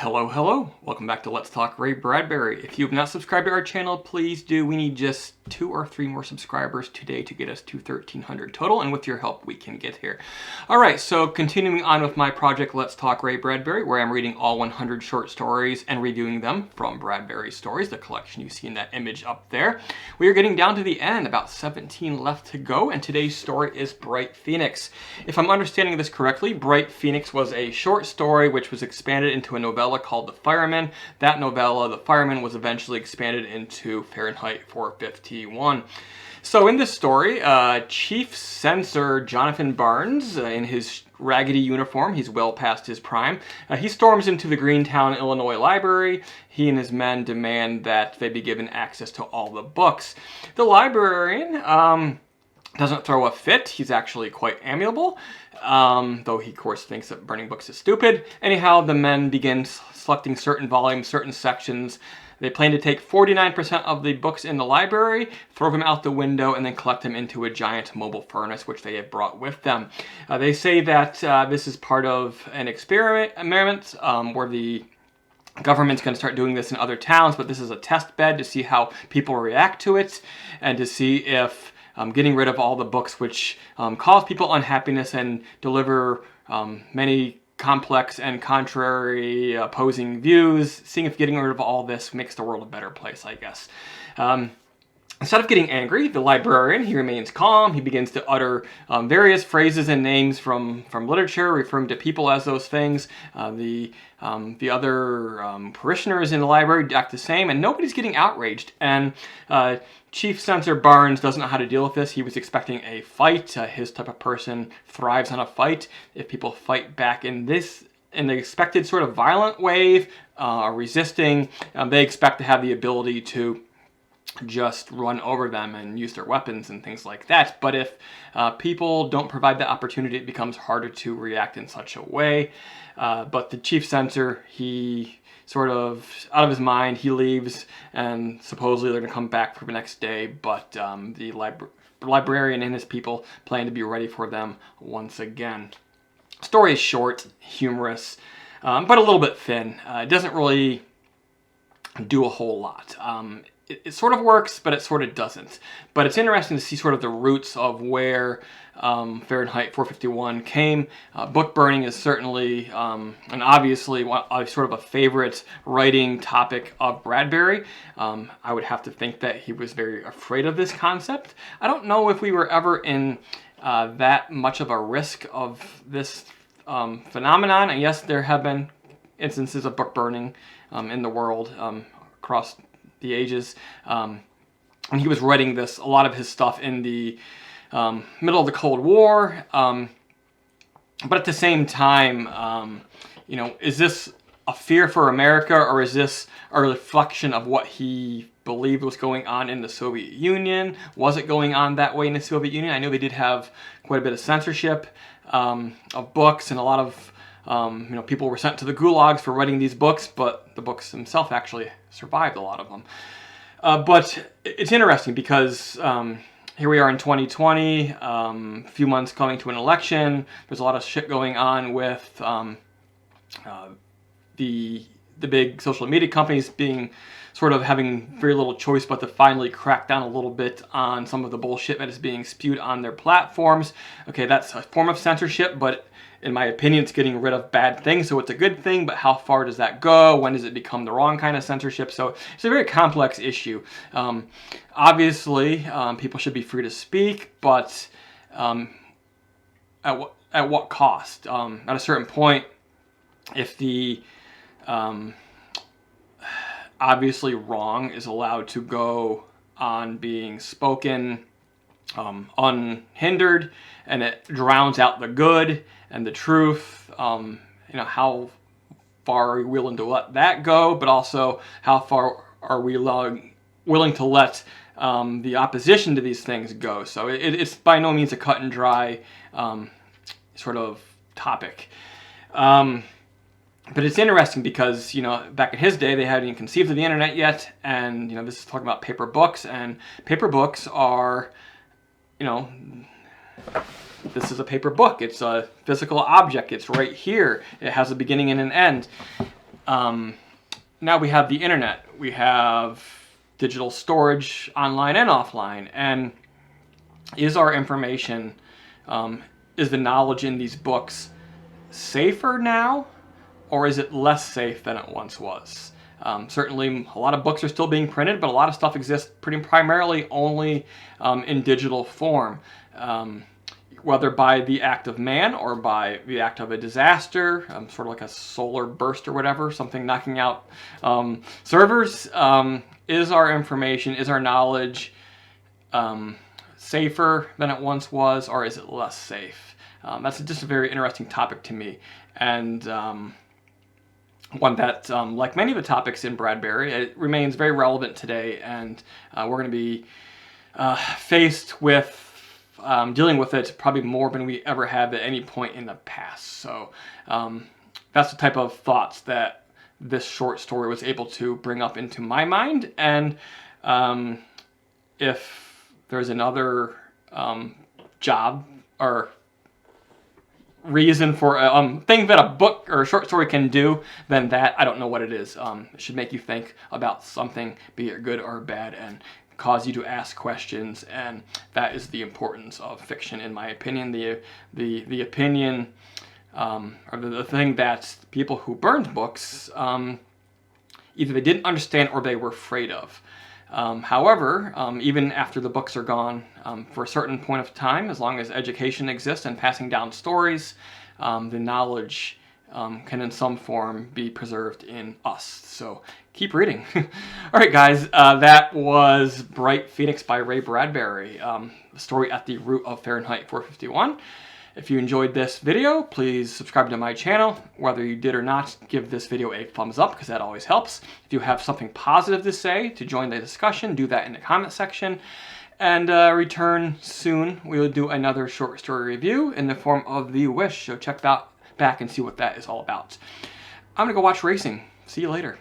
Hello, hello. Welcome back to Let's Talk Bradbury. If you have not subscribed to our channel, please do. We need just 2 or 3 more subscribers today to get us to 1,300 total, and with your help, we can get here. All right, so continuing on with my project, Let's Talk Bradbury, where I'm reading all 100 short stories and reviewing them from Bradbury Stories, the collection you see in that image up there. We are getting down to the end, about 17 left to go, and today's story is Bright Phoenix. If I'm understanding this correctly, Bright Phoenix was a short story which was expanded into a novella called The Fireman. That novella, The Fireman, was eventually expanded into Fahrenheit 451. So in this story, Chief Censor Jonathan Barnes, in his raggedy uniform, he's well past his prime, he storms into the Greentown, Illinois library. He and his men demand that they be given access to all the books. The librarian doesn't throw a fit. He's actually quite amiable, though he, of course, thinks that burning books is stupid. Anyhow, the men begin selecting certain volumes, certain sections. They plan to take 49% of the books in the library, throw them out the window, and then collect them into a giant mobile furnace, which they have brought with them. They say that this is part of an experiment where the government's going to start doing this in other towns, but this is a test bed to see how people react to it and to see if getting rid of all the books which cause people unhappiness and deliver many complex and contrary opposing views, seeing if getting rid of all this makes the world a better place, I guess. Instead of getting angry, the librarian, he remains calm. He begins to utter various phrases and names from literature, referring to people as those things. The other parishioners in the library act the same, and nobody's getting outraged. And Chief Censor Barnes doesn't know how to deal with this. He was expecting a fight. His type of person thrives on a fight. If people fight back in the expected sort of violent wave, resisting, they expect to have the ability to just run over them and use their weapons and things like that. But if people don't provide that opportunity, it becomes harder to react in such a way. But the chief censor, he sort of, out of his mind, he leaves, and supposedly they're going to come back for the next day, but the librarian and his people plan to be ready for them once again. Story is short, humorous, but a little bit thin. It doesn't really do a whole lot. It sort of works, but it sort of doesn't. But it's interesting to see sort of the roots of where Fahrenheit 451 came. Book burning is certainly, and obviously, sort of a favorite writing topic of Bradbury. I would have to think that he was very afraid of this concept. I don't know if we were ever in that much of a risk of this phenomenon. And yes, there have been instances of book burning in the world across the ages, and he was writing a lot of his stuff in the middle of the Cold War, but at the same time, is this a fear for America, or is this a reflection of what he believed was going on in the Soviet Union? Was it going on that way in the Soviet Union? I know they did have quite a bit of censorship of books, and a lot of people were sent to the gulags for writing these books, but the books themselves actually survived, a lot of them. But it's interesting because here we are in 2020, a few months coming to an election. There's a lot of shit going on with the big social media companies being sort of having very little choice but to finally crack down a little bit on some of the bullshit that is being spewed on their platforms. Okay, that's a form of censorship, but in my opinion, it's getting rid of bad things, so it's a good thing, but how far does that go? When does it become the wrong kind of censorship? So it's a very complex issue. Obviously, people should be free to speak, but at what cost? At a certain point, if the obviously wrong is allowed to go on being spoken unhindered, and it drowns out the good and the truth, how far are we willing to let that go, but also how far are we willing to let the opposition to these things go. So it's by no means a cut and dry sort of topic. But it's interesting because, back in his day, they hadn't even conceived of the internet yet, and, this is talking about paper books, and paper books are, this is a paper book. It's a physical object. It's right here. It has a beginning and an end. now we have the internet. We have digital storage online and offline. And is our information, is the knowledge in these books safer now, or is it less safe than it once was? Certainly a lot of books are still being printed, but a lot of stuff exists pretty primarily only in digital form. Whether by the act of man or by the act of a disaster, sort of like a solar burst or whatever, something knocking out servers. Is our information, is our knowledge safer than it once was, or is it less safe? That's just a very interesting topic to me, and one that, like many of the topics in Bradbury, it remains very relevant today, and we're going to be faced with dealing with it probably more than we ever have at any point in the past. So that's the type of thoughts that this short story was able to bring up into my mind. And if there's another job or reason for a thing that a book or a short story can do, then that, I don't know what it is. It should make you think about something, be it good or bad, and cause you to ask questions. And that is the importance of fiction, in my opinion. The opinion, or the thing that people who burned books, either they didn't understand or they were afraid of. However, even after the books are gone, for a certain point of time, as long as education exists and passing down stories, the knowledge can in some form be preserved in us. So keep reading. All right, guys, that was Bright Phoenix by Ray Bradbury, the story at the root of Fahrenheit 451. If you enjoyed this video, please subscribe to my channel. Whether you did or not, give this video a thumbs up, because that always helps. If you have something positive to say to join the discussion, do that in the comment section. And return soon. We will do another short story review in the form of The Wish, so check that back and see what that is all about. I'm gonna go watch racing. See you later.